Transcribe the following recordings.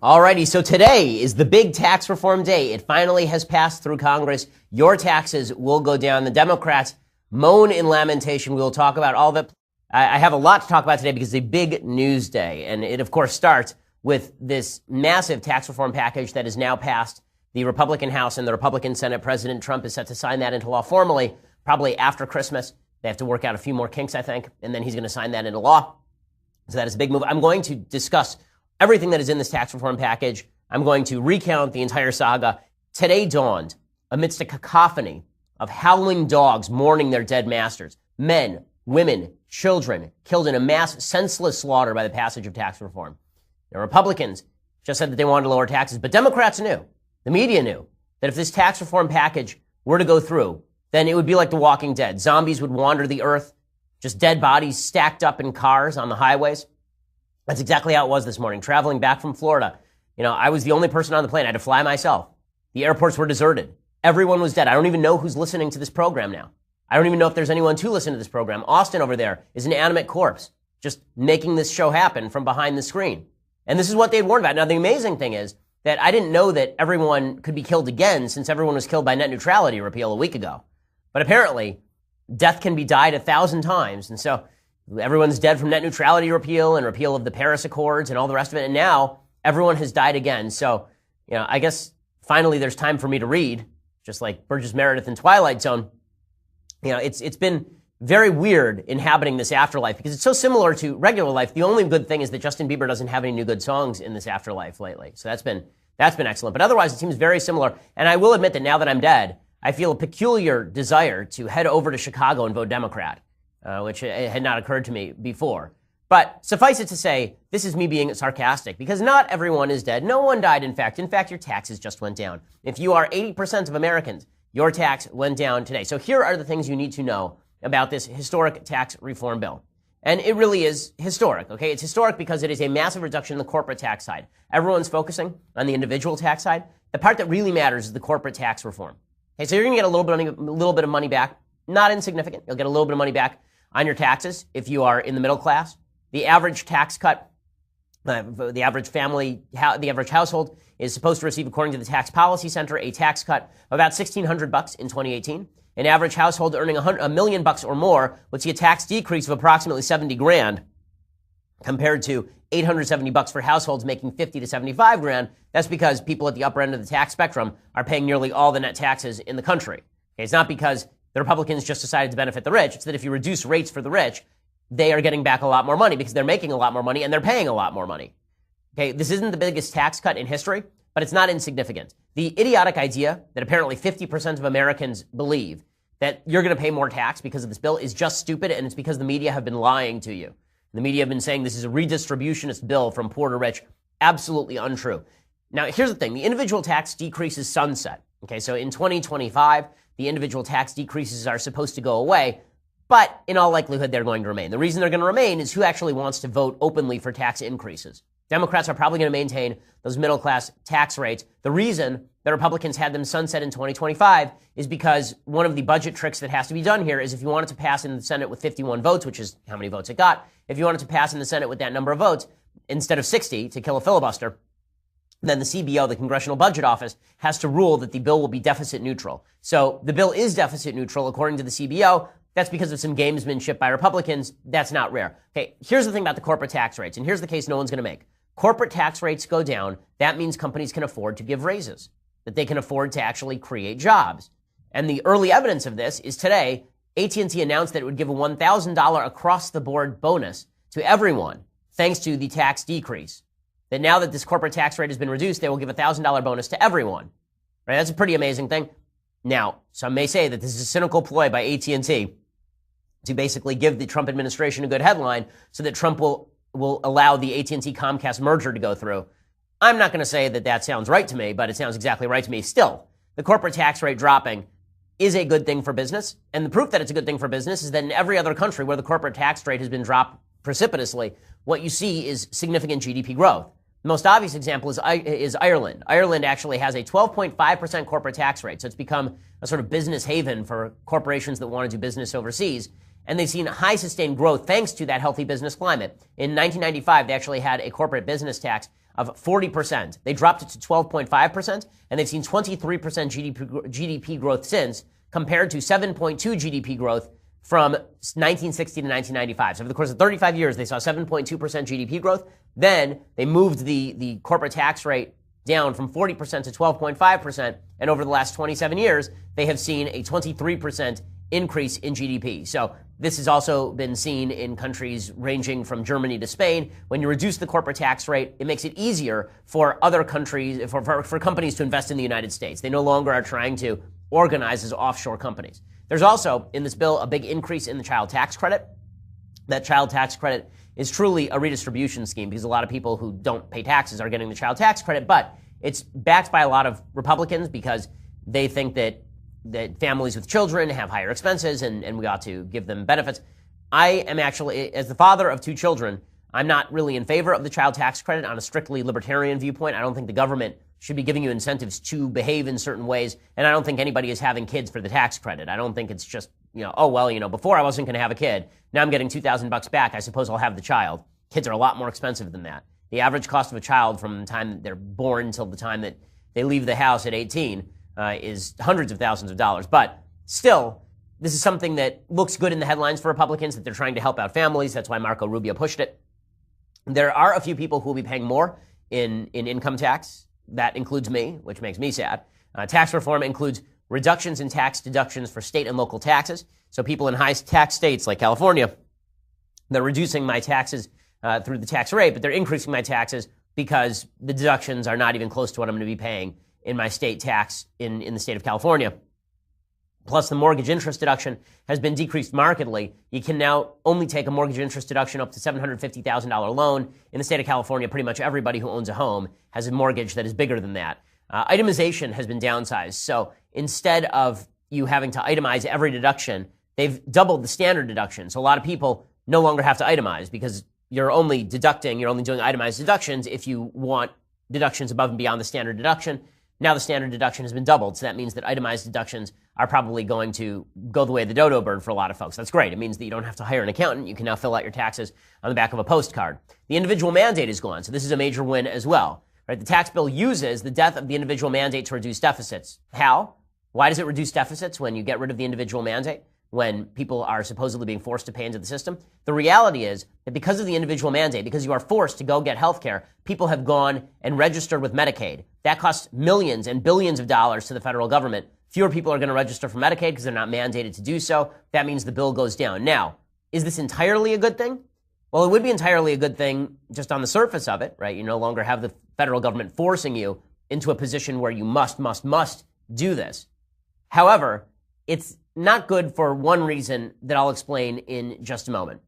Alrighty, so today is the big tax reform day. It finally has passed through Congress. Your taxes will go down. The Democrats moan in lamentation. We will talk about all of it. I have a lot to talk about today because it's a big news day. And it, of course, starts with this massive tax reform package that is now passed the Republican House and the Republican Senate. President Trump is set to sign that into law formally, probably after Christmas. They have to work out a few more kinks, I think, and then he's going to sign that into law. So that is a big move. I'm going to discuss everything that is in this tax reform package. I'm going to recount the entire saga. Today dawned amidst a cacophony of howling dogs mourning their dead masters. Men, women, children killed in a mass senseless slaughter by the passage of tax reform. The Republicans just said that they wanted to lower taxes, but Democrats knew, the media knew, that if this tax reform package were to go through, then it would be like The Walking Dead. Zombies would wander the earth, just dead bodies stacked up in cars on the highways. That's exactly how it was this morning. Traveling back from Florida, I was the only person on the plane. I had to fly myself. The airports were deserted. Everyone was dead. I don't even know who's listening to this program now. I don't even know if there's anyone to listen to this program. Austin over there is an animate corpse, just making this show happen from behind the screen. And this is what they'd warned about. Now, the amazing thing is that I didn't know that everyone could be killed again since everyone was killed by net neutrality repeal a week ago. But apparently, death can be died 1,000 times. And so everyone's dead from net neutrality repeal and repeal of the Paris Accords and all the rest of it. And now everyone has died again. So, I guess finally there's time for me to read, just like Burgess Meredith in Twilight Zone. It's been very weird inhabiting this afterlife because it's so similar to regular life. The only good thing is that Justin Bieber doesn't have any new good songs in this afterlife lately. So that's been excellent. But otherwise it seems very similar. And I will admit that now that I'm dead, I feel a peculiar desire to head over to Chicago and vote Democrat. Which had not occurred to me before. But suffice it to say, this is me being sarcastic because not everyone is dead. No one died, in fact. In fact, your taxes just went down. If you are 80% of Americans, your tax went down today. So here are the things you need to know about this historic tax reform bill. And it really is historic, okay? It's historic because it is a massive reduction in the corporate tax side. Everyone's focusing on the individual tax side. The part that really matters is the corporate tax reform. Okay, so you're going to get a little bit of money back. Not insignificant. You'll get a little bit of money back on your taxes if you are in the middle class. The average tax cut, the average family, the average household is supposed to receive, according to the Tax Policy Center, a tax cut of about $1,600 in 2018. An average household earning $1 million or more would see a tax decrease of approximately $70,000 compared to $870 for households making $50,000 to $75,000. That's because people at the upper end of the tax spectrum are paying nearly all the net taxes in the country. Okay, it's not because the Republicans just decided to benefit the rich. It's that if you reduce rates for the rich, they are getting back a lot more money because they're making a lot more money and they're paying a lot more money. Okay, this isn't the biggest tax cut in history, but it's not insignificant. The idiotic idea that apparently 50% of Americans believe that you're going to pay more tax because of this bill is just stupid, and it's because the media have been lying to you. The media have been saying this is a redistributionist bill from poor to rich. Absolutely untrue. Now, here's the thing. The individual tax decreases sunset. Okay, so in 2025, the individual tax decreases are supposed to go away, but in all likelihood, they're going to remain. The reason they're going to remain is who actually wants to vote openly for tax increases. Democrats are probably going to maintain those middle-class tax rates. The reason that Republicans had them sunset in 2025 is because one of the budget tricks that has to be done here is if you want it to pass in the Senate with 51 votes, which is how many votes it got, if you want it to pass in the Senate with that number of votes, instead of 60 to kill a filibuster, then the CBO, the Congressional Budget Office, has to rule that the bill will be deficit neutral. So the bill is deficit neutral according to the CBO. That's because of some gamesmanship by Republicans. That's not rare. Okay, here's the thing about the corporate tax rates, and here's the case no one's going to make. Corporate tax rates go down. That means companies can afford to give raises, that they can afford to actually create jobs. And the early evidence of this is today, AT&T announced that it would give a $1,000 across-the-board bonus to everyone thanks to the tax decrease. That now that this corporate tax rate has been reduced, they will give a $1,000 bonus to everyone. Right? That's a pretty amazing thing. Now, some may say that this is a cynical ploy by AT&T to basically give the Trump administration a good headline so that Trump will allow the AT&T Comcast merger to go through. I'm not going to say that that sounds right to me, but it sounds exactly right to me. Still, the corporate tax rate dropping is a good thing for business. And the proof that it's a good thing for business is that in every other country where the corporate tax rate has been dropped precipitously, what you see is significant GDP growth. The most obvious example is Ireland. Ireland actually has a 12.5% corporate tax rate, so it's become a sort of business haven for corporations that want to do business overseas. And they've seen high sustained growth thanks to that healthy business climate. In 1995, they actually had a corporate business tax of 40%. They dropped it to 12.5%, and they've seen 23% GDP growth since, compared to 7.2 GDP growth from 1960 to 1995. So over the course of 35 years, they saw 7.2% GDP growth. Then they moved the corporate tax rate down from 40% to 12.5%. And over the last 27 years, they have seen a 23% increase in GDP. So this has also been seen in countries ranging from Germany to Spain. When you reduce the corporate tax rate, it makes it easier for other countries, for companies to invest in the United States. They no longer are trying to organize as offshore companies. There's also, in this bill, a big increase in the child tax credit. That child tax credit is truly a redistribution scheme because a lot of people who don't pay taxes are getting the child tax credit, but it's backed by a lot of Republicans because they think that families with children have higher expenses and we ought to give them benefits. I am actually, as the father of 2 children, I'm not really in favor of the child tax credit on a strictly libertarian viewpoint. I don't think the government should be giving you incentives to behave in certain ways, and I don't think anybody is having kids for the tax credit. I don't think it's just, before I wasn't going to have a kid, now I'm getting $2,000 back, I suppose I'll have the child. Kids are a lot more expensive than that. The average cost of a child from the time that they're born until the time that they leave the house at 18 is hundreds of thousands of dollars. But still, this is something that looks good in the headlines for Republicans, that they're trying to help out families. That's why Marco Rubio pushed it. There are a few people who will be paying more in income tax. That includes me, which makes me sad. Tax reform includes reductions in tax deductions for state and local taxes. So people in high tax states like California, they're reducing my taxes through the tax rate, but they're increasing my taxes because the deductions are not even close to what I'm going to be paying in my state tax in the state of California. Plus, the mortgage interest deduction has been decreased markedly. You can now only take a mortgage interest deduction up to $750,000 loan. In the state of California, pretty much everybody who owns a home has a mortgage that is bigger than that. Itemization has been downsized. So instead of you having to itemize every deduction, they've doubled the standard deduction. So a lot of people no longer have to itemize because you're only doing itemized deductions if you want deductions above and beyond the standard deduction. Now the standard deduction has been doubled, so that means that itemized deductions are probably going to go the way of the dodo bird for a lot of folks. That's great. It means that you don't have to hire an accountant. You can now fill out your taxes on the back of a postcard. The individual mandate is gone, so this is a major win as well. Right? The tax bill uses the death of the individual mandate to reduce deficits. How? Why does it reduce deficits when you get rid of the individual mandate? When people are supposedly being forced to pay into the system? The reality is that because of the individual mandate, because you are forced to go get health care, people have gone and registered with Medicaid. That costs millions and billions of dollars to the federal government. Fewer people are going to register for Medicaid because they're not mandated to do so. That means the bill goes down. Now, is this entirely a good thing? Well, it would be entirely a good thing just on the surface of it, right? You no longer have the federal government forcing you into a position where you must do this. However, it's not good for one reason that I'll explain in just a moment.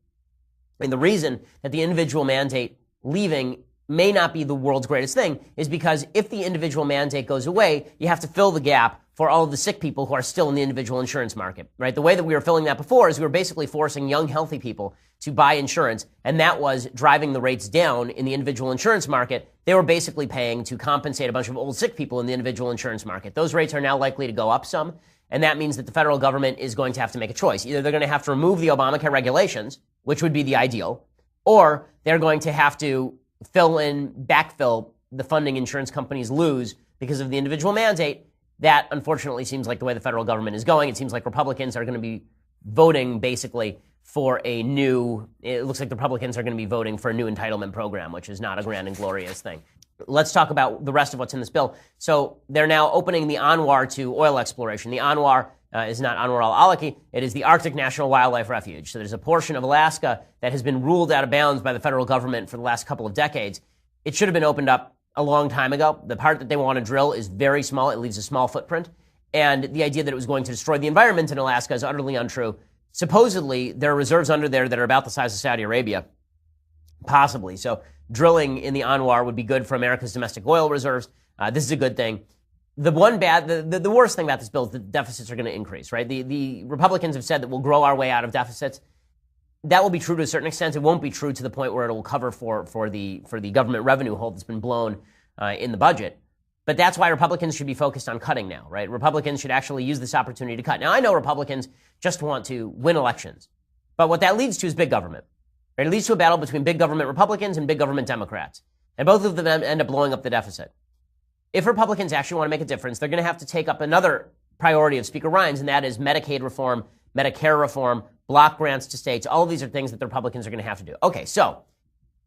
And the reason that the individual mandate leaving may not be the world's greatest thing is because if the individual mandate goes away, you have to fill the gap for all of the sick people who are still in the individual insurance market, right? The way that we were filling that before is we were basically forcing young, healthy people to buy insurance, and that was driving the rates down in the individual insurance market. They were basically paying to compensate a bunch of old, sick people in the individual insurance market. Those rates are now likely to go up some. And that means that the federal government is going to have to make a choice. Either they're going to have to remove the Obamacare regulations, which would be the ideal, or they're going to have to backfill the funding insurance companies lose because of the individual mandate. That, unfortunately, seems like the way the federal government is going. It seems like Republicans are going to be voting basically for it looks like the Republicans are going to be voting for a new entitlement program, which is not a grand and glorious thing. Let's talk about the rest of what's in this bill. So they're now opening the Anwar to oil exploration. The Anwar is not Anwar al-Awlaki. It is the Arctic National Wildlife Refuge. So there's a portion of Alaska that has been ruled out of bounds by the federal government for the last couple of decades. It should have been opened up a long time ago. The part that they want to drill is very small. It leaves a small footprint. And the idea that it was going to destroy the environment in Alaska is utterly untrue. Supposedly, there are reserves under there that are about the size of Saudi Arabia. Possibly. So drilling in the Anwar would be good for America's domestic oil reserves. This is a good thing. The worst thing about this bill is that deficits are going to increase, right? The Republicans have said that we'll grow our way out of deficits. That will be true to a certain extent. It won't be true to the point where it will cover for the government revenue hole that's been blown in the budget. But that's why Republicans should be focused on cutting now, right? Republicans should actually use this opportunity to cut. Now, I know Republicans just want to win elections, but what that leads to is big government. Right? It leads to a battle between big government Republicans and big government Democrats. And both of them end up blowing up the deficit. If Republicans actually want to make a difference, they're going to have to take up another priority of Speaker Ryan's, and that is Medicaid reform, Medicare reform, block grants to states. All of these are things that the Republicans are going to have to do. Okay, so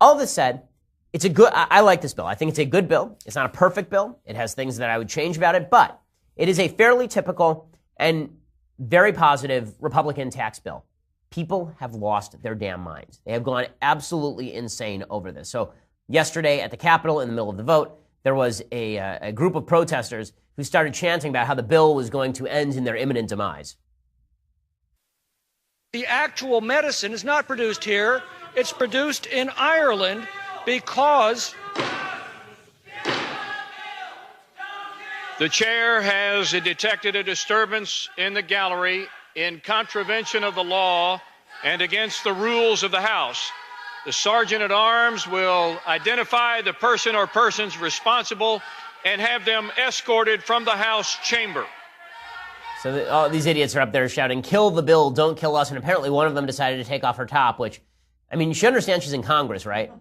all this said, I like this bill. I think it's a good bill. It's not a perfect bill. It has things that I would change about it, but it is a fairly typical and very positive Republican tax bill. People have lost their damn minds. They have gone absolutely insane over this. So yesterday at the Capitol in the middle of the vote, there was a group of protesters who started chanting about how the bill was going to end in their imminent demise. The actual medicine is not produced here. It's produced in Ireland because the chair has detected a disturbance in the gallery in contravention of the law and against the rules of the House. The Sergeant at Arms will identify the person or persons responsible and have them escorted from the House chamber. So all these idiots are up there shouting, "Kill the bill, don't kill us." And apparently one of them decided to take off her top, which, I mean, you should understand she's in Congress, right?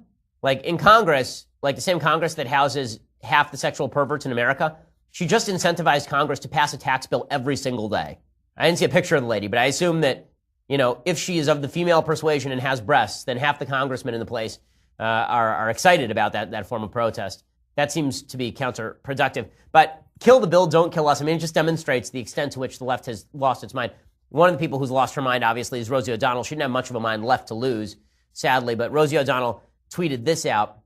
Like in Congress, like the same Congress that houses half the sexual perverts in America, she just incentivized Congress to pass a tax bill every single day. I didn't see a picture of the lady, but I assume that, you know, if she is of the female persuasion and has breasts, then half the congressmen in the place are excited about that form of protest. That seems to be counterproductive. But kill the bill, don't kill us. I mean, it just demonstrates the extent to which the left has lost its mind. One of the people who's lost her mind, obviously, is Rosie O'Donnell. She didn't have much of a mind left to lose, sadly. But Rosie O'Donnell tweeted this out.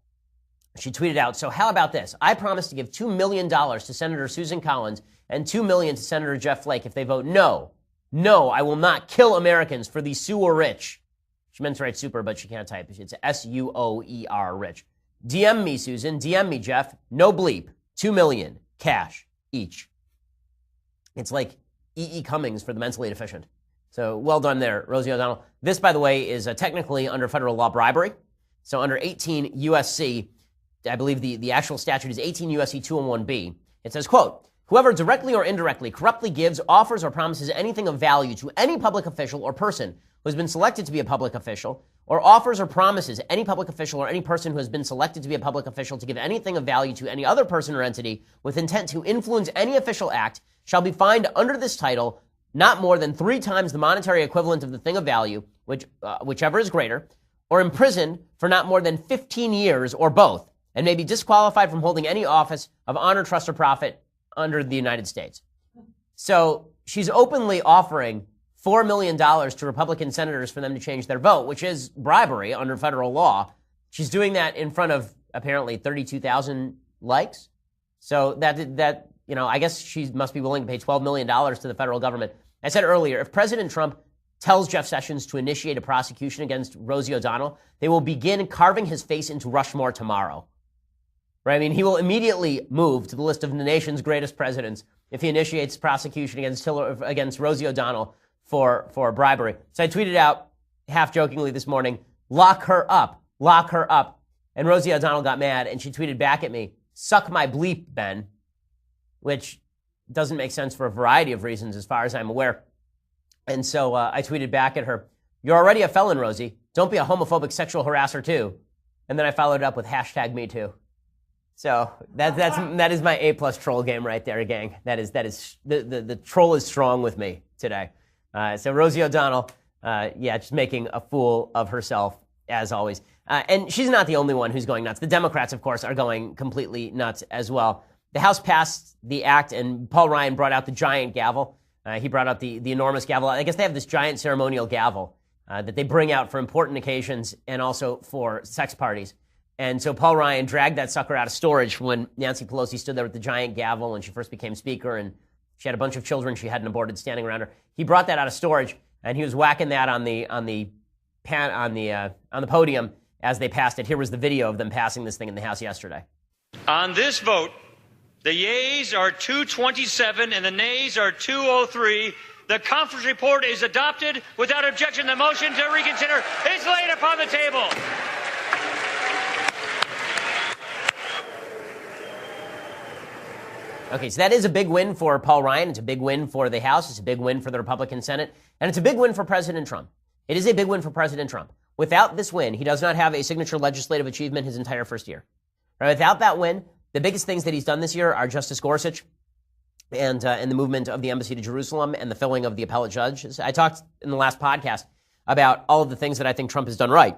She tweeted out, "So how about this? I promise to give $2 million to Senator Susan Collins and $2 million to Senator Jeff Flake if they vote no. No, I will not kill Americans for the sewer rich." She meant to write super, but she can't type. It's SUOER rich. DM me, Susan. DM me, Jeff. No bleep. $2 million. Cash. Each. It's like E.E. Cummings for the mentally deficient. So well done there, Rosie O'Donnell. This, by the way, is technically under federal law bribery. So under 18 U.S.C., I believe the actual statute is 18 U.S.C. 201B. It says, quote, "Whoever directly or indirectly corruptly gives, offers, or promises anything of value to any public official or person who has been selected to be a public official, or offers or promises any public official or any person who has been selected to be a public official to give anything of value to any other person or entity with intent to influence any official act, shall be fined under this title not more than 3 times the monetary equivalent of the thing of value, whichever is greater, or imprisoned for not more than 15 years or both, and may be disqualified from holding any office of honor, trust, or profit under the United States." So she's openly offering $4 million to Republican senators for them to change their vote, which is bribery under federal law. She's doing that in front of apparently 32,000 likes. So that you know, I guess she must be willing to pay $12 million to the federal government. I said earlier, if President Trump tells Jeff Sessions to initiate a prosecution against Rosie O'Donnell, they will begin carving his face into Rushmore tomorrow. Right? I mean, he will immediately move to the list of the nation's greatest presidents if he initiates prosecution against Rosie O'Donnell for bribery. So I tweeted out, half jokingly this morning, lock her up. And Rosie O'Donnell got mad, and she tweeted back at me, "Suck my bleep, Ben," which doesn't make sense for a variety of reasons as far as I'm aware. And so I tweeted back at her, "You're already a felon, Rosie. Don't be a homophobic sexual harasser, too." And then I followed it up with #MeToo. So that is my A+ troll game right there, gang. That is the troll is strong with me today. So Rosie O'Donnell, just making a fool of herself as always. And she's not the only one who's going nuts. The Democrats, of course, are going completely nuts as well. The House passed the act, and Paul Ryan brought out the giant gavel. He brought out the enormous gavel. I guess they have this giant ceremonial gavel that they bring out for important occasions and also for sex parties. And so Paul Ryan dragged that sucker out of storage when Nancy Pelosi stood there with the giant gavel when she first became speaker, and she had a bunch of children she hadn't aborted standing around her. He brought that out of storage, and he was whacking that on the podium as they passed it. Here was the video of them passing this thing in the House yesterday. On this vote, the yeas are 227 and the nays are 203. The conference report is adopted without objection. The motion to reconsider is laid upon the table. Okay, so that is a big win for Paul Ryan. It's a big win for the House. It's a big win for the Republican Senate. And it's a big win for President Trump. It is a big win for President Trump. Without this win, he does not have a signature legislative achievement his entire first year. Right? Without that win, the biggest things that he's done this year are Justice Gorsuch and the movement of the embassy to Jerusalem and the filling of the appellate judges. I talked in the last podcast about all of the things that I think Trump has done right.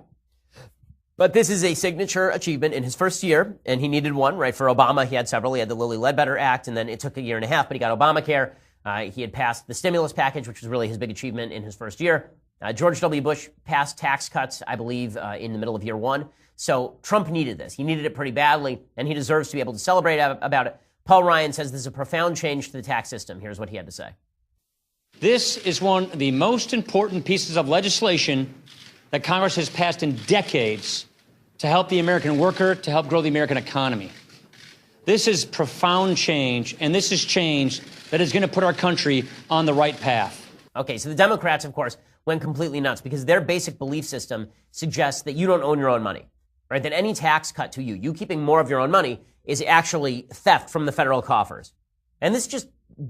But this is a signature achievement in his first year, and he needed one, right? For Obama, he had several. He had the Lilly Ledbetter Act, and then it took a year and a half, but he got Obamacare. He had passed the stimulus package, which was really his big achievement in his first year. George W. Bush passed tax cuts, I believe, in the middle of year one. So Trump needed this. He needed it pretty badly, and he deserves to be able to celebrate about it. Paul Ryan says this is a profound change to the tax system. Here's what he had to say. This is one of the most important pieces of legislation that Congress has passed in decades to help the American worker, to help grow the American economy. This is profound change, and this is change that is going to put our country on the right path. Okay, so the Democrats, of course, went completely nuts because their basic belief system suggests that you don't own your own money, right? That any tax cut to you keeping more of your own money, is actually theft from the federal coffers. And this just,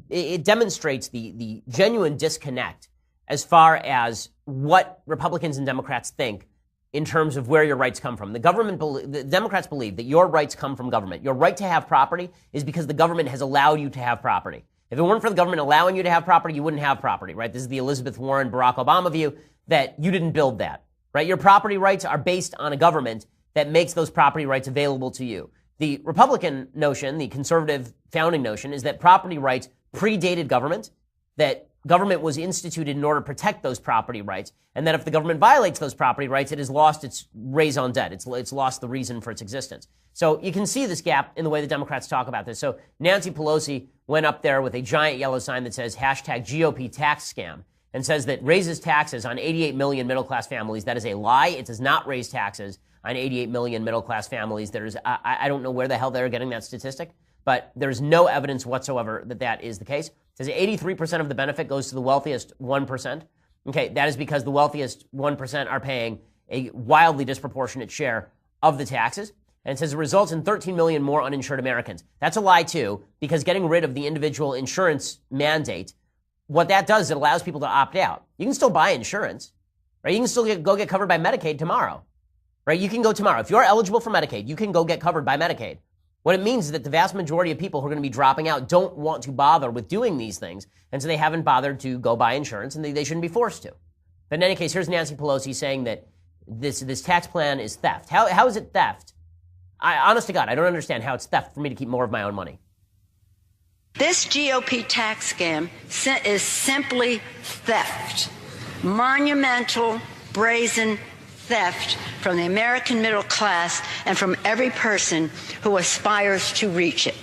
it demonstrates the genuine disconnect as far as what Republicans and Democrats think in terms of where your rights come from. The Democrats believe that your rights come from government. Your right to have property is because the government has allowed you to have property. If it weren't for the government allowing you to have property, you wouldn't have property, right? This is the Elizabeth Warren, Barack Obama view that you didn't build that, right? Your property rights are based on a government that makes those property rights available to you. The Republican notion, the conservative founding notion, is that property rights predated government, that government was instituted in order to protect those property rights, and that if the government violates those property rights, it has lost its raison d'etre. It's lost the reason for its existence. So you can see this gap in the way the Democrats talk about this. So Nancy Pelosi went up there with a giant yellow sign that says #GOP tax scam and says that raises taxes on 88 million middle-class families. That is a lie. It does not raise taxes on 88 million middle-class families. I don't know where the hell they're getting that statistic, but there's no evidence whatsoever that that is the case. It says 83% of the benefit goes to the wealthiest 1%. Okay, that is because the wealthiest 1% are paying a wildly disproportionate share of the taxes. And it says it results in 13 million more uninsured Americans. That's a lie, too, because getting rid of the individual insurance mandate, what that does is it allows people to opt out. You can still buy insurance, right? You can still go get covered by Medicaid tomorrow, right? You can go tomorrow. If you're eligible for Medicaid, you can go get covered by Medicaid. What it means is that the vast majority of people who are going to be dropping out don't want to bother with doing these things, and so they haven't bothered to go buy insurance, and they shouldn't be forced to. But in any case, here's Nancy Pelosi saying that this tax plan is theft. How is it theft? Honest to God, I don't understand how it's theft for me to keep more of my own money. This GOP tax scam is simply theft. Monumental, brazen theft from the American middle class and from every person who aspires to reach it.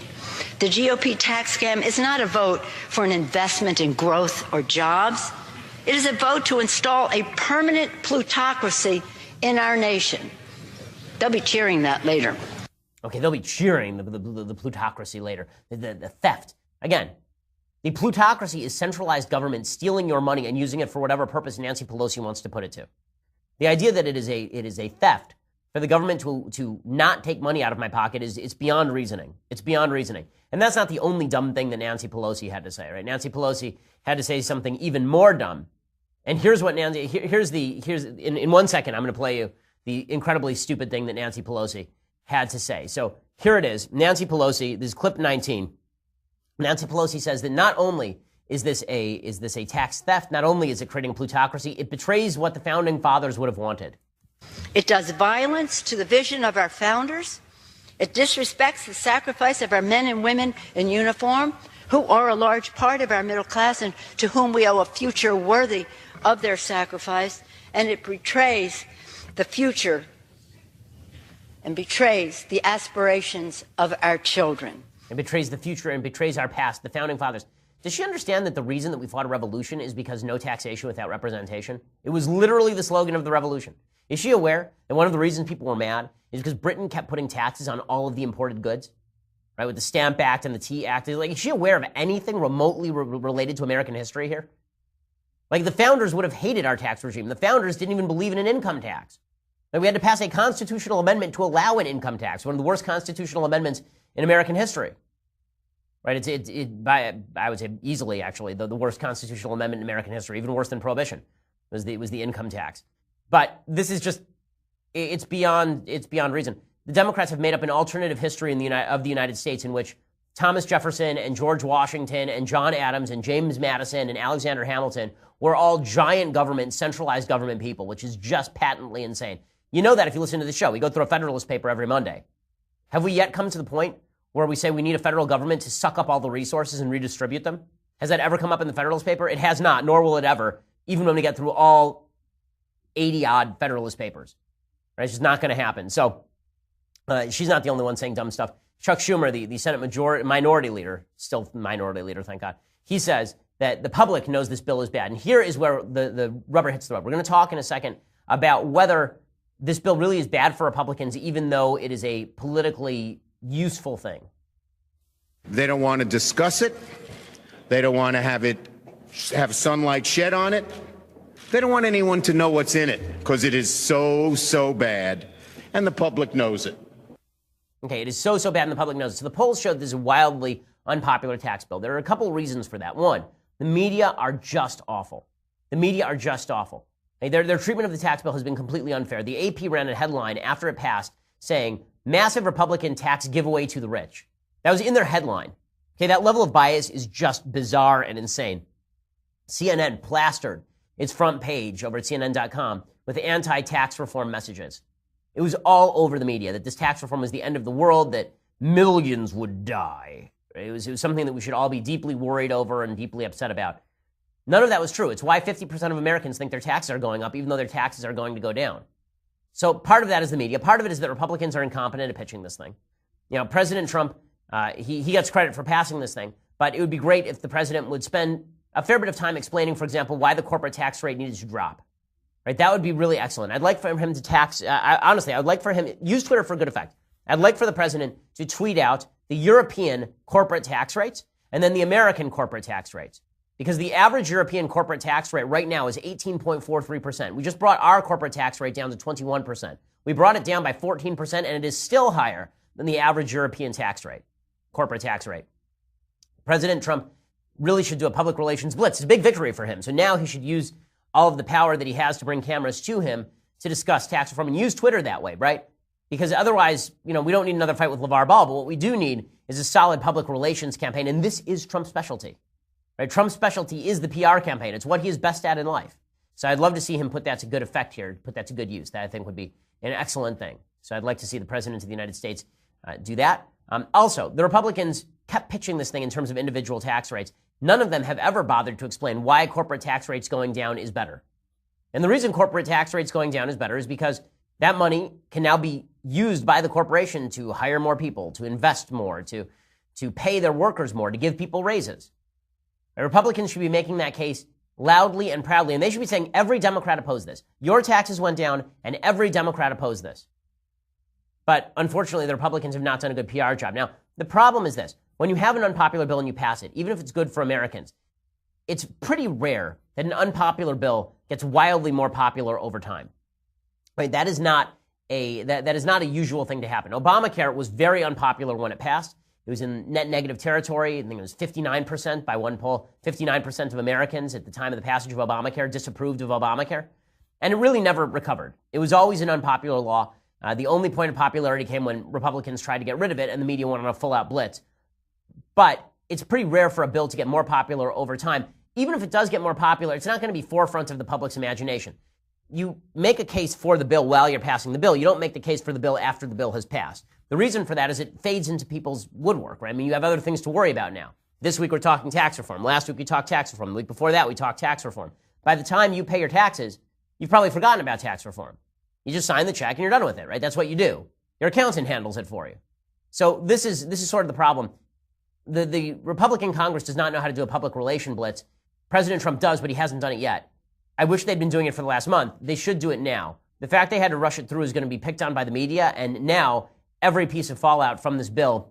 The GOP tax scam is not a vote for an investment in growth or jobs. It is a vote to install a permanent plutocracy in our nation. They'll be cheering that later. Okay, they'll be cheering the plutocracy later, the theft. Again, the plutocracy is centralized government stealing your money and using it for whatever purpose Nancy Pelosi wants to put it to. The idea that it is a theft for the government to not take money out of my pocket it's beyond reasoning. It's beyond reasoning. And that's not the only dumb thing that Nancy Pelosi had to say, right? Nancy Pelosi had to say something even more dumb. And here's what in 1 second, I'm going to play you the incredibly stupid thing that Nancy Pelosi had to say. So here it is. Nancy Pelosi, this is clip 19. Nancy Pelosi says that not only is this a tax theft, not only is it creating a plutocracy, it betrays what the founding fathers would have wanted. It does violence to the vision of our founders. It disrespects the sacrifice of our men and women in uniform, who are a large part of our middle class and to whom we owe a future worthy of their sacrifice. And it betrays the future and betrays the aspirations of our children. It betrays the future and betrays our past, the founding fathers. Does she understand that the reason that we fought a revolution is because no taxation without representation? It was literally the slogan of the revolution. Is she aware that one of the reasons people were mad is because Britain kept putting taxes on all of the imported goods? Right, with the Stamp Act and the Tea Act. Like, is she aware of anything remotely related to American history here? Like, the founders would have hated our tax regime. The founders didn't even believe in an income tax. Like, we had to pass a constitutional amendment to allow an income tax, one of the worst constitutional amendments in American history. Right? I would say easily, actually, the worst constitutional amendment in American history, even worse than Prohibition, was the income tax. But this is just, it's beyond reason. the Democrats have made up an alternative history of the United States in which Thomas Jefferson and George Washington and John Adams and James Madison and Alexander Hamilton were all giant government, centralized government people, which is just patently insane. You know that if you listen to the show. We go through a Federalist paper every Monday. Have we yet come to the point where we say we need a federal government to suck up all the resources and redistribute them? Has that ever come up in the Federalist paper? It has not, nor will it ever, even when we get through all 80-odd Federalist papers. Right? It's just not going to happen. So she's not the only one saying dumb stuff. Chuck Schumer, the Senate minority leader, still minority leader, thank God, he says that the public knows this bill is bad. And here is where the rubber hits the road. We're going to talk in a second about whether this bill really is bad for Republicans, even though it is a politically useful thing. They don't want to discuss it. They don't want to have sunlight shed on it. They don't want anyone to know what's in it because it is so bad. And the public knows it. Okay, it is so bad and the public knows it. So the polls showed this is a wildly unpopular tax bill. There are a couple of reasons for that. One, the media are just awful. The media are just awful. Okay, their treatment of the tax bill has been completely unfair. The AP ran a headline after it passed saying, massive Republican tax giveaway to the rich. That was in their headline. Okay, that level of bias is just bizarre and insane. CNN plastered its front page over at CNN.com with anti-tax reform messages. It was all over the media that this tax reform was the end of the world, that millions would die. It was something that we should all be deeply worried over and deeply upset about. None of that was true. It's why 50% of Americans think their taxes are going up, even though their taxes are going to go down. So part of that is the media. Part of it is that Republicans are incompetent at pitching this thing. You know, President Trump, he gets credit for passing this thing, but it would be great if the president would spend a fair bit of time explaining, for example, why the corporate tax rate needed to drop. Right? That would be really excellent. I'd like for him to honestly, I would like for him, use Twitter for good effect. I'd like for the president to tweet out the European corporate tax rates and then the American corporate tax rates. Because the average European corporate tax rate right now is 18.43%. We just brought our corporate tax rate down to 21%. We brought it down by 14%, and it is still higher than the average European tax rate, corporate tax rate. President Trump really should do a public relations blitz. It's a big victory for him. So now he should use all of the power that he has to bring cameras to him to discuss tax reform and use Twitter that way, right? Because otherwise, you know, we don't need another fight with LeVar Ball, but what we do need is a solid public relations campaign, and this is Trump's specialty. Right? Trump's specialty is the PR campaign. It's what he is best at in life. So I'd love to see him put that to good effect here, put that to good use. That I think would be an excellent thing. So I'd like to see the president of the United States do that. Also, the Republicans kept pitching this thing in terms of individual tax rates. None of them have ever bothered to explain why corporate tax rates going down is better. And the reason corporate tax rates going down is better is because that money can now be used by the corporation to hire more people, to invest more, to pay their workers more, to give people raises. Republicans should be making that case loudly and proudly, and they should be saying every Democrat opposed this. Your taxes went down, and every Democrat opposed this. But unfortunately, the Republicans have not done a good PR job. Now, the problem is this. When you have an unpopular bill and you pass it, even if it's good for Americans, it's pretty rare that an unpopular bill gets wildly more popular over time. Right? That is not a usual thing to happen. Obamacare was very unpopular when it passed. It was in net negative territory. I think it was 59% by one poll. 59% of Americans at the time of the passage of Obamacare disapproved of Obamacare. And it really never recovered. It was always an unpopular law. The only point of popularity came when Republicans tried to get rid of it and the media went on a full-out blitz. But it's pretty rare for a bill to get more popular over time. Even if it does get more popular, it's not going to be forefront of the public's imagination. You make a case for the bill while you're passing the bill. You don't make the case for the bill after the bill has passed. The reason for that is it fades into people's woodwork, right? I mean, you have other things to worry about now. This week we're talking tax reform. Last week we talked tax reform. The week before that we talked tax reform. By the time you pay your taxes, you've probably forgotten about tax reform. You just sign the check and you're done with it, right? That's what you do. Your accountant handles it for you. So this is sort of the problem. The Republican Congress does not know how to do a public relation blitz. President Trump does, but he hasn't done it yet. I wish they'd been doing it for the last month. They should do it now. The fact they had to rush it through is going to be picked on by the media, and now every piece of fallout from this bill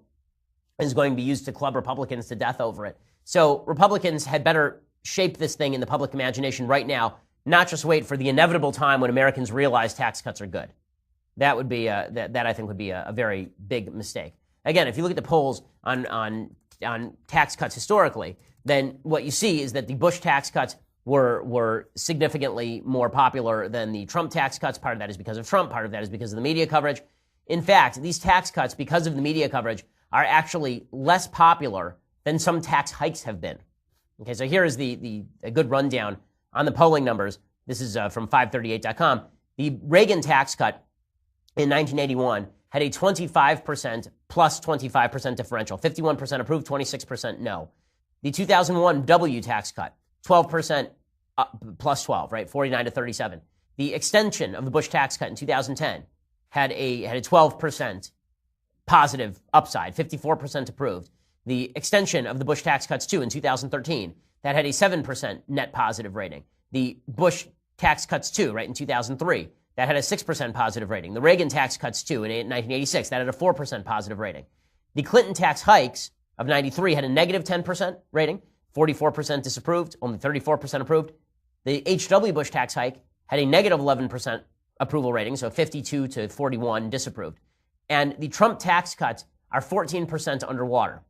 is going to be used to club Republicans to death over it. So Republicans had better shape this thing in the public imagination right now, not just wait for the inevitable time when Americans realize tax cuts are good. That would be that I think would be a very big mistake. Again, if you look at the polls on tax cuts historically, then what you see is that the Bush tax cuts were significantly more popular than the Trump tax cuts. Part of that is because of Trump. Part of that is because of the media coverage. In fact, these tax cuts, because of the media coverage, are actually less popular than some tax hikes have been. Okay, so here is a good rundown on the polling numbers. This is from 538.com. The Reagan tax cut in 1981 had a 25% plus 25% differential. 51% approved, 26% no. The 2001 W tax cut, 12% plus 12, right? 49 to 37. The extension of the Bush tax cut in 2010 had a 12% positive upside, 54% approved. The extension of the Bush tax cuts too in 2013, that had a 7% net positive rating. The Bush tax cuts too, right, in 2003, that had a 6% positive rating. The Reagan tax cuts too in 1986, that had a 4% positive rating. The Clinton tax hikes of 93 had a negative 10% rating, 44% disapproved, only 34% approved. The H.W. Bush tax hike had a negative 11% approval rating, so 52 to 41 disapproved. And the Trump tax cuts are 14% underwater.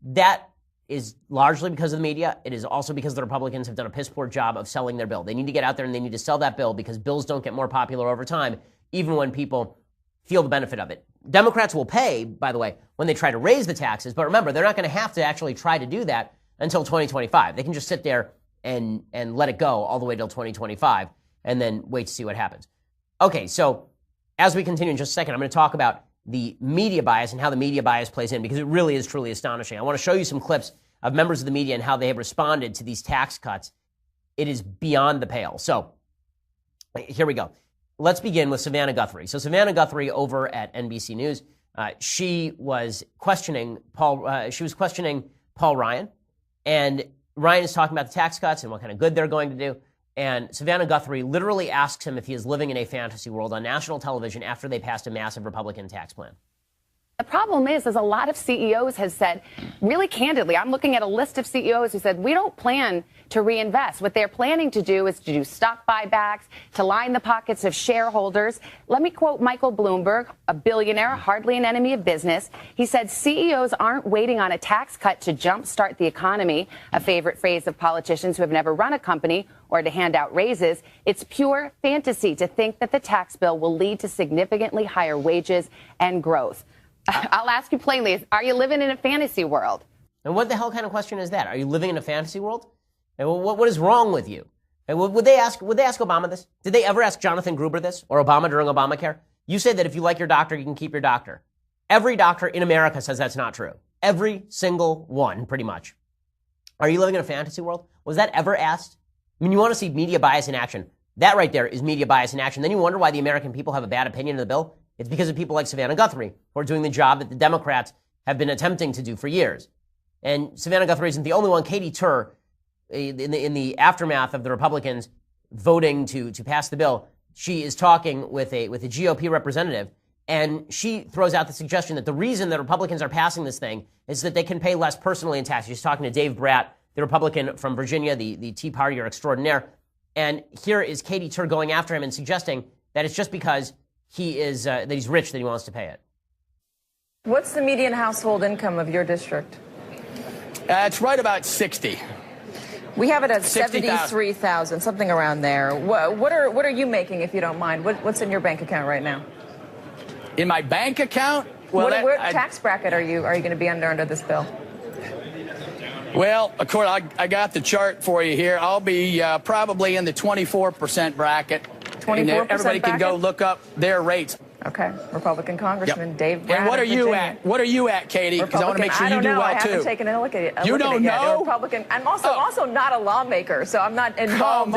That is largely because of the media. It is also because the Republicans have done a piss poor job of selling their bill. They need to get out there and they need to sell that bill because bills don't get more popular over time, even when people feel the benefit of it. Democrats will pay, by the way, when they try to raise the taxes. But remember, they're not going to have to actually try to do that until 2025. They can just sit there and let it go all the way till 2025 and then wait to see what happens. Okay, so as we continue in just a second, I'm going to talk about the media bias and how the media bias plays in, because it really is truly astonishing. I want to show you some clips of members of the media and how they have responded to these tax cuts. It is beyond the pale. So here we go. Let's begin with Savannah Guthrie. So Savannah Guthrie over at NBC News, she was questioning Paul Ryan, and Ryan is talking about the tax cuts and what kind of good they're going to do. And Savannah Guthrie literally asks him if he is living in a fantasy world on national television after they passed a massive Republican tax plan. The problem is a lot of CEOs has said, really candidly, I'm looking at a list of CEOs who said, we don't plan to reinvest. What they're planning to do is to do stock buybacks, to line the pockets of shareholders. Let me quote Michael Bloomberg, a billionaire, hardly an enemy of business. He said, CEOs aren't waiting on a tax cut to jumpstart the economy, a favorite phrase of politicians who have never run a company, or to hand out raises. It's pure fantasy to think that the tax bill will lead to significantly higher wages and growth. I'll ask you plainly, are you living in a fantasy world? And what the hell kind of question is that? Are you living in a fantasy world? And what is wrong with you? And would they ask Obama this? Did they ever ask Jonathan Gruber this, or Obama during Obamacare? You say that if you like your doctor, you can keep your doctor. Every doctor in America says that's not true. Every single one, pretty much. Are you living in a fantasy world? Was that ever asked? I mean, you want to see media bias in action. That right there is media bias in action. Then you wonder why the American people have a bad opinion of the bill. It's because of people like Savannah Guthrie, who are doing the job that the Democrats have been attempting to do for years. And Savannah Guthrie isn't the only one. Katie Tur, in the aftermath of the Republicans voting to pass the bill, she is talking with a GOP representative, and she throws out the suggestion that the reason that Republicans are passing this thing is that they can pay less personally in taxes. She's talking to Dave Bratt, the Republican from Virginia, the Tea Partier extraordinaire. And here is Katie Tur going after him and suggesting that it's just because that he's rich that he wants to pay it. What's the median household income of your district? It's right about 60. We have it at 73,000, something around there. What are you making, if you don't mind? What's in your bank account right now? In my bank account? Well, what tax bracket are you going to be under this bill? Well, of course, I got the chart for you here. I'll be probably in the 24% bracket. 24% everybody can go look up their rates. Okay. Republican Congressman Dave Bratt. And what are you at? What are you at, Katie? Because I want to make sure you do well, too. I haven't taken a look at it. You don't know? Republican. I'm also not a lawmaker, so I'm not involved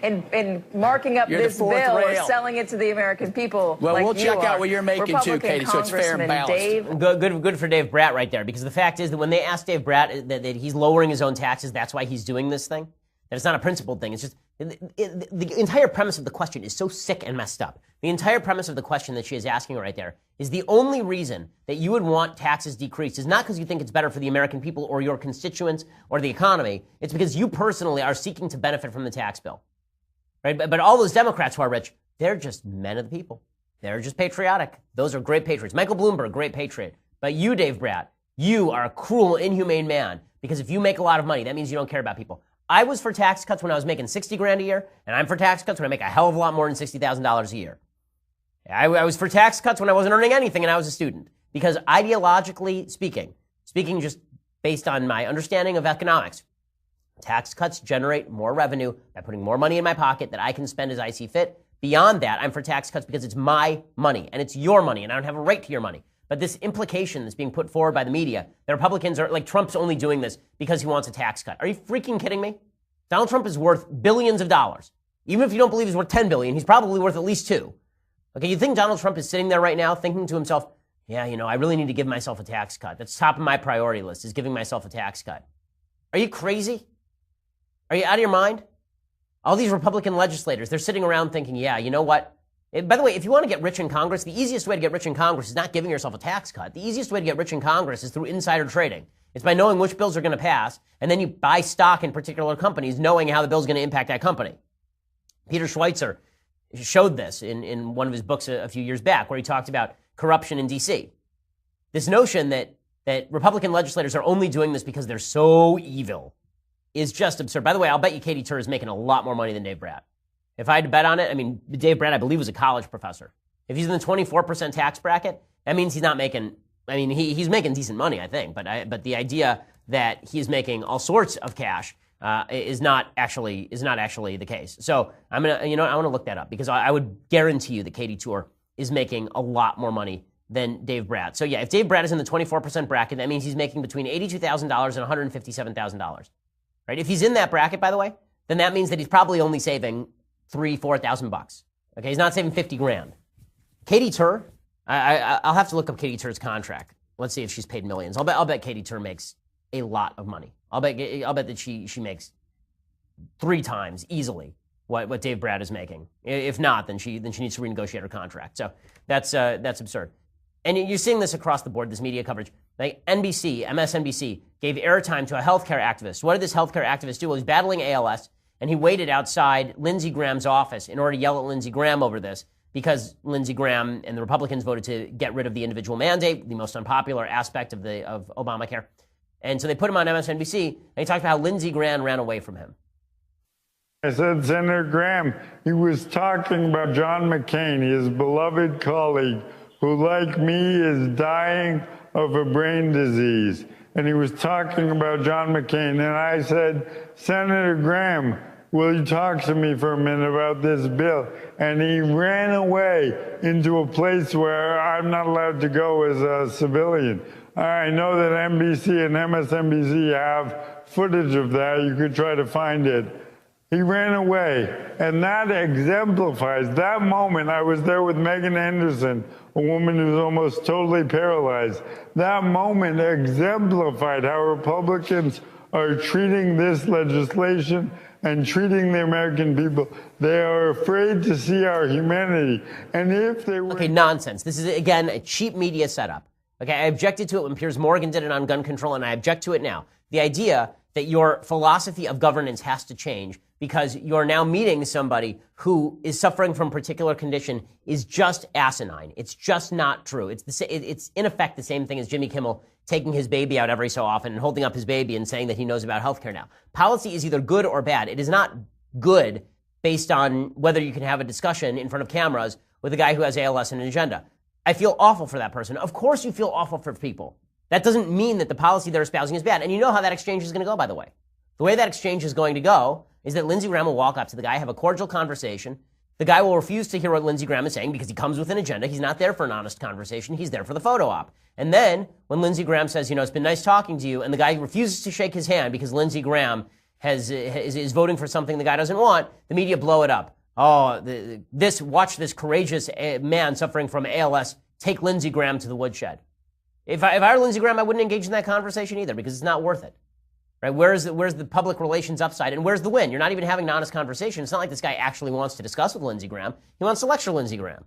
in marking up this bill or selling it to the American people. Well, like we'll check out what you're making, too, Katie, so it's fair and balanced. Good for Dave Bratt right there, because the fact is that when they asked Dave Bratt that he's lowering his own taxes, that's why he's doing this thing, that it's not a principled thing. It's just the entire premise of the question is so sick and messed up. The entire premise of the question that she is asking right there is the only reason that you would want taxes decreased is not because you think it's better for the American people or your constituents or the economy. It's because you personally are seeking to benefit from the tax bill. Right? But all those Democrats who are rich, they're just men of the people. They're just patriotic. Those are great patriots. Michael Bloomberg, great patriot. But you, Dave Bratt, you are a cruel, inhumane man, because if you make a lot of money, that means you don't care about people. I was for tax cuts when I was making $60,000 a year, and I'm for tax cuts when I make a hell of a lot more than $60,000 a year. I was for tax cuts when I wasn't earning anything and I was a student. Because ideologically speaking just based on my understanding of economics, tax cuts generate more revenue by putting more money in my pocket that I can spend as I see fit. Beyond that, I'm for tax cuts because it's my money and it's your money and I don't have a right to your money. But this implication that's being put forward by the media, that Republicans are like Trump's only doing this because he wants a tax cut. Are you freaking kidding me? Donald Trump is worth billions of dollars. Even if you don't believe he's worth 10 billion, he's probably worth at least 2. Okay, you think Donald Trump is sitting there right now thinking to himself, yeah, I really need to give myself a tax cut. That's top of my priority list, is giving myself a tax cut. Are you crazy? Are you out of your mind? All these Republican legislators, they're sitting around thinking, yeah, you know what? By the way, if you want to get rich in Congress, the easiest way to get rich in Congress is not giving yourself a tax cut. The easiest way to get rich in Congress is through insider trading. It's by knowing which bills are going to pass, and then you buy stock in particular companies, knowing how the bill's going to impact that company. Peter Schweitzer showed this in one of his books a few years back, where he talked about corruption in D.C. This notion that Republican legislators are only doing this because they're so evil is just absurd. By the way, I'll bet you Katie Tur is making a lot more money than Dave Brat. If I had to bet on it, I mean, Dave Brat, I believe, was a college professor. If he's in the 24% tax bracket, that means he's not making, he's making decent money, I think. But the idea that he's making all sorts of cash is not actually the case. So I'm going to, I want to look that up because I would guarantee you that Katie Tur is making a lot more money than Dave Brat. So yeah, if Dave Brat is in the 24% bracket, that means he's making between $82,000 and $157,000. Right? If he's in that bracket, by the way, then that means that he's probably only saving $3,000-$4,000. Okay, he's not saving $50,000. Katie Tur, I'll have to look up Katie Tur's contract. Let's see if she's paid millions. I'll bet Katie Tur makes a lot of money. I'll bet that she makes 3 times easily what Dave Brat is making. If not, then she needs to renegotiate her contract. So that's absurd. And you're seeing this across the board, this media coverage. Like NBC, MSNBC gave airtime to a healthcare activist. What did this healthcare activist do? Well, he's battling ALS, and he waited outside Lindsey Graham's office in order to yell at Lindsey Graham over this because Lindsey Graham and the Republicans voted to get rid of the individual mandate, the most unpopular aspect of Obamacare. And so they put him on MSNBC, and he talked about how Lindsey Graham ran away from him. I said, Senator Graham, he was talking about John McCain, his beloved colleague, who, like me, is dying of a brain disease. And he was talking about John McCain. And I said, Senator Graham, will you talk to me for a minute about this bill? And he ran away into a place where I'm not allowed to go as a civilian. I know that NBC and MSNBC have footage of that. You could try to find it. He ran away, and that exemplifies that moment. I was there with Megan Anderson, a woman who's almost totally paralyzed. That moment exemplified how Republicans are treating this legislation and treating the American people. They are afraid to see our humanity. And if they were... Okay, nonsense. This is, again, a cheap media setup. Okay, I objected to it when Piers Morgan did it on gun control, and I object to it now. The idea that your philosophy of governance has to change because you're now meeting somebody who is suffering from a particular condition is just asinine. It's just not true. It's in effect the same thing as Jimmy Kimmel taking his baby out every so often and holding up his baby and saying that he knows about healthcare now. Policy is either good or bad. It is not good based on whether you can have a discussion in front of cameras with a guy who has ALS and an agenda. I feel awful for that person. Of course you feel awful for people. That doesn't mean that the policy they're espousing is bad. And you know how that exchange is going to go, by the way. The way that exchange is going to go is that Lindsey Graham will walk up to the guy, have a cordial conversation. The guy will refuse to hear what Lindsey Graham is saying because he comes with an agenda. He's not there for an honest conversation. He's there for the photo op. And then when Lindsey Graham says, it's been nice talking to you, and the guy refuses to shake his hand because Lindsey Graham is voting for something the guy doesn't want, the media blow it up. Oh, watch this courageous man suffering from ALS take Lindsey Graham to the woodshed. If I were Lindsey Graham, I wouldn't engage in that conversation either because it's not worth it. Right? Where's the public relations upside and where's the win? You're not even having an honest conversation. It's not like this guy actually wants to discuss with Lindsey Graham. He wants to lecture Lindsey Graham.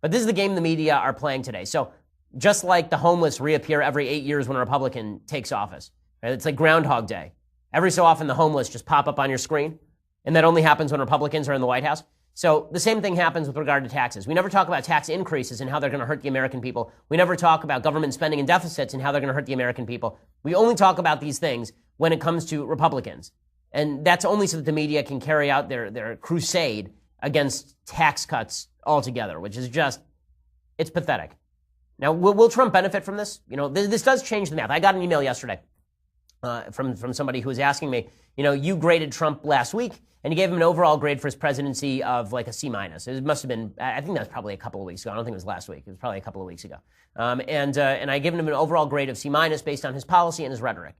But this is the game the media are playing today. So just like the homeless reappear every 8 years when a Republican takes office, right? It's like Groundhog Day. Every so often the homeless just pop up on your screen, and that only happens when Republicans are in the White House. So the same thing happens with regard to taxes. We never talk about tax increases and how they're going to hurt the American people. We never talk about government spending and deficits and how they're going to hurt the American people. We only talk about these things when it comes to Republicans. And that's only so that the media can carry out their crusade against tax cuts altogether, which is just, it's pathetic. Now, will Trump benefit from this? You know, this does change the math. I got an email yesterday from somebody who was asking me, you know, you graded Trump last week, and you gave him an overall grade for his presidency of like a C-. It must have been, I think that was probably a couple of weeks ago. I don't think it was last week. It was probably a couple of weeks ago. And I given him an overall grade of C- based on his policy and his rhetoric.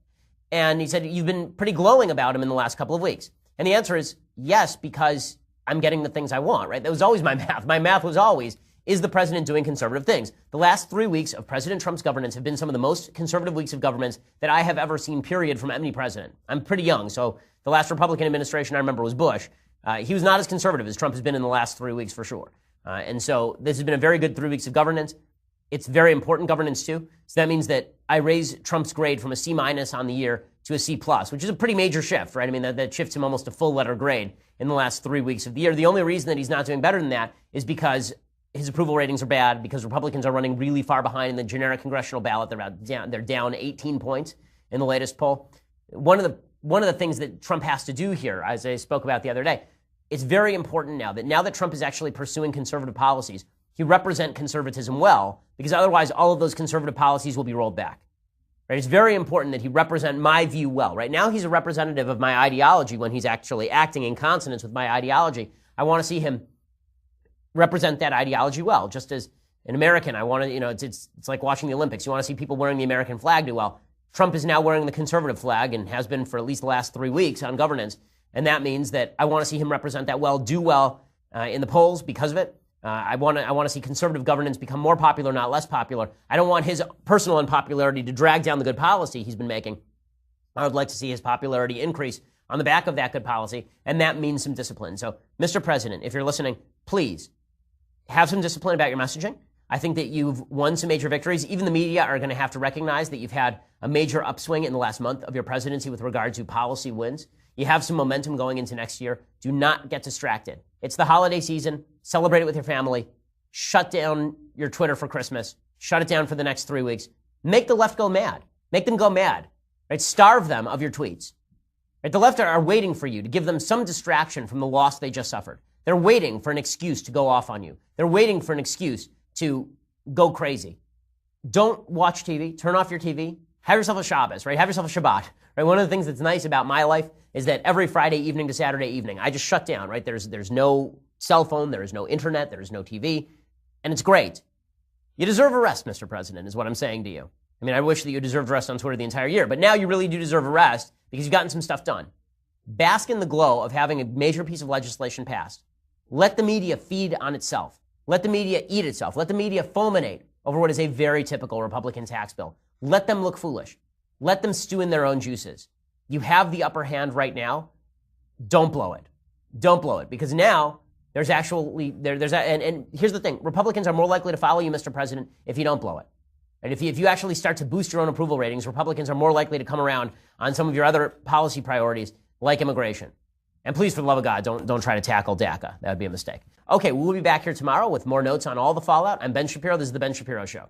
And he said, you've been pretty glowing about him in the last couple of weeks. And the answer is yes, because I'm getting the things I want, right? That was always my math. My math was always, is the president doing conservative things? The last 3 weeks of President Trump's governance have been some of the most conservative weeks of governance that I have ever seen, period, from any president. I'm pretty young, so the last Republican administration I remember was Bush. He was not as conservative as Trump has been in the last 3 weeks for sure. And so this has been a very good 3 weeks of governance. It's very important governance too. So that means that I raise Trump's grade from a C- on the year to a C+, which is a pretty major shift, right? I mean, that shifts him almost a full letter grade in the last 3 weeks of the year. The only reason that he's not doing better than that is because his approval ratings are bad, because Republicans are running really far behind in the generic congressional ballot. They're down 18 points in the latest poll. One of the things that Trump has to do here, as I spoke about the other day, it's very important now that Trump is actually pursuing conservative policies, he represent conservatism well, because otherwise all of those conservative policies will be rolled back. Right? It's very important that he represent my view well. Right now he's a representative of my ideology when he's actually acting in consonance with my ideology. I want to see him represent that ideology well. Just as an American, I want to, you know, it's like watching the Olympics. You want to see people wearing the American flag do well. Trump is now wearing the conservative flag and has been for at least the last 3 weeks on governance. And that means that I want to see him represent that well, do well in the polls because of it. I want to see conservative governance become more popular, not less popular. I don't want his personal unpopularity to drag down the good policy he's been making. I would like to see his popularity increase on the back of that good policy, and that means some discipline. So, Mr. President, if you're listening, please have some discipline about your messaging. I think that you've won some major victories. Even the media are going to have to recognize that you've had a major upswing in the last month of your presidency with regard to policy wins. You have some momentum going into next year. Do not get distracted. It's the holiday season. Celebrate it with your family. Shut down your Twitter for Christmas. Shut it down for the next 3 weeks. Make the left go mad. Make them go mad. Right? Starve them of your tweets. Right? The left are waiting for you to give them some distraction from the loss they just suffered. They're waiting for an excuse to go off on you. They're waiting for an excuse to go crazy. Don't watch TV. Turn off your TV. Have yourself a Shabbos, right? Have yourself a Shabbat, right? One of the things that's nice about my life is that every Friday evening to Saturday evening, I just shut down, right? There's no cell phone, there is no internet, there is no TV, and it's great. You deserve a rest, Mr. President, is what I'm saying to you. I mean, I wish that you deserved a rest on Twitter the entire year, but now you really do deserve a rest because you've gotten some stuff done. Bask in the glow of having a major piece of legislation passed. Let the media feed on itself. Let the media eat itself. Let the media fulminate over what is a very typical Republican tax bill. Let them look foolish. Let them stew in their own juices. You have the upper hand right now. Don't blow it. Don't blow it, because now there's actually, and here's the thing. Republicans are more likely to follow you, Mr. President, if you don't blow it. And if you actually start to boost your own approval ratings, Republicans are more likely to come around on some of your other policy priorities, like immigration. And please, for the love of God, don't try to tackle DACA. That would be a mistake. Okay, we'll be back here tomorrow with more notes on all the fallout. I'm Ben Shapiro. This is The Ben Shapiro Show.